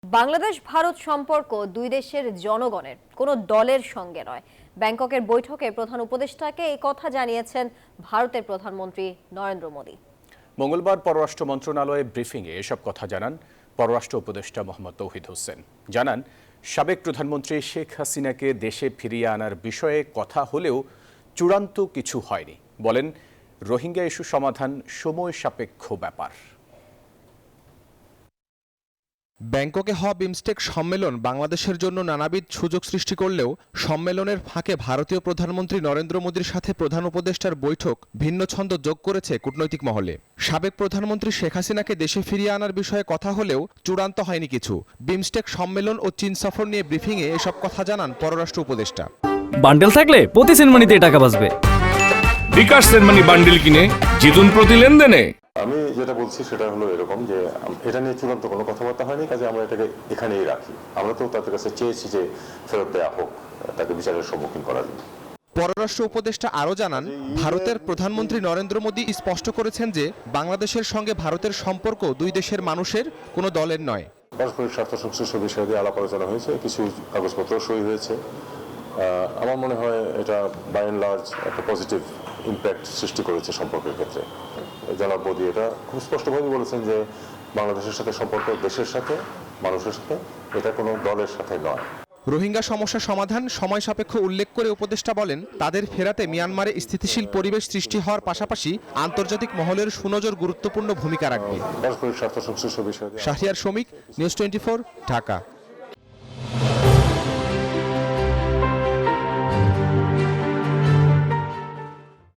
বাংলাদেশ ভারত সম্পর্ক দুই দেশের জনগণের কোনো দলের সঙ্গে নয়। ব্যাংককের বৈঠকে প্রধান উপদেষ্টাকে এই কথা জানিয়েছেন ভারতের প্রধানমন্ত্রী নরেন্দ্র মোদী। মঙ্গলবার পররাষ্ট্র মন্ত্রণালয়ে ব্রিফিংয়ে এসব কথা জানান পররাষ্ট্র উপদেষ্টা মোহাম্মদ তৌহিদ হোসেন। জানান, সাবেক প্রধানমন্ত্রী শেখ হাসিনাকে দেশে ফিরিয়ে আনার বিষয়ে কথা হলেও চূড়ান্ত কিছু হয়নি। বলেন, রোহিঙ্গা ইস্যু সমাধান সময় সাপেক্ষ ব্যাপার। ব্যাংককে হওয়া বিমস্টেক সম্মেলন বাংলাদেশের জন্য নানাবিধ সুযোগ সৃষ্টি করলেও সম্মেলনের ফাঁকে ভারতীয় প্রধানমন্ত্রী নরেন্দ্র মোদীর সাথে প্রধান উপদেষ্টার বৈঠক ভিন্ন ছন্দ যোগ করেছে কূটনৈতিক মহলে। সাবেক প্রধানমন্ত্রী শেখ হাসিনাকে দেশে ফিরিয়ে আনার বিষয়ে কথা হলেও চূড়ান্ত হয়নি কিছু। বিমস্টেক সম্মেলন ও চীন সফর নিয়ে ব্রিফিংয়ে এসব কথা জানান পররাষ্ট্র উপদেষ্টা। বান্ডেল থাকলে প্রতি সেনমানিতে টাকা বাঁচবে। বিকাশ সেনমানি বান্ডেল কিনে জিতুন প্রতি লেনদেনে। আমি যেটা বলছি সেটা হলো এরকম যে এটা নিয়ে চূড়ান্ত কোনো কথাবার্তা হয়নি, কাজে আমরা এটাকে এখানেই রাখি। আমরা তো তাদের কাছে চেয়েছি যে ফেরত দেওয়া হোক, তাকে বিচারের সম্মুখীন করার জন্য। পররাষ্ট্র উপদেষ্টা আরও জানান, ভারতের প্রধানমন্ত্রী নরেন্দ্র মোদী স্পষ্ট করেছেন যে বাংলাদেশের সঙ্গে ভারতের সম্পর্ক দুই দেশের মানুষের কোনো দলের নয়। পারস্পরিক স্বার্থ সংশ্লিষ্ট বিষয় দিয়ে আলাপ আলোচনা হয়েছে, কিছু কাগজপত্র সই হয়েছে। আমার মনে হয় এটা বাই অ্যান্ড লার্জ একটা পজিটিভ ইম্প্যাক্ট সৃষ্টি করেছে সম্পর্কের ক্ষেত্রে। জনাব মোদী এটা খুব স্পষ্টভাবে বলেছেন যে বাংলাদেশের সাথে সম্পর্ক দেশের সাথে, মানুষের সাথে, এটা কোনো দলের সাথে নয়। রোহিঙ্গা সমস্যা সমাধান সময় সাপেক্ষ উল্লেখ করে উপদেষ্টা বলেন, তাদের ফেরাতে মিয়ানমারে স্থিতিশীল পরিবেশ সৃষ্টি হওয়ার পাশাপাশি আন্তর্জাতিক মহলের সুনজর গুরুত্বপূর্ণ ভূমিকা রাখবে। পারস্পরিক স্বার্থ সংশ্লিষ্ট বিষয়। শাহরিয়ার শমিক, নিউজ 24, ঢাকা।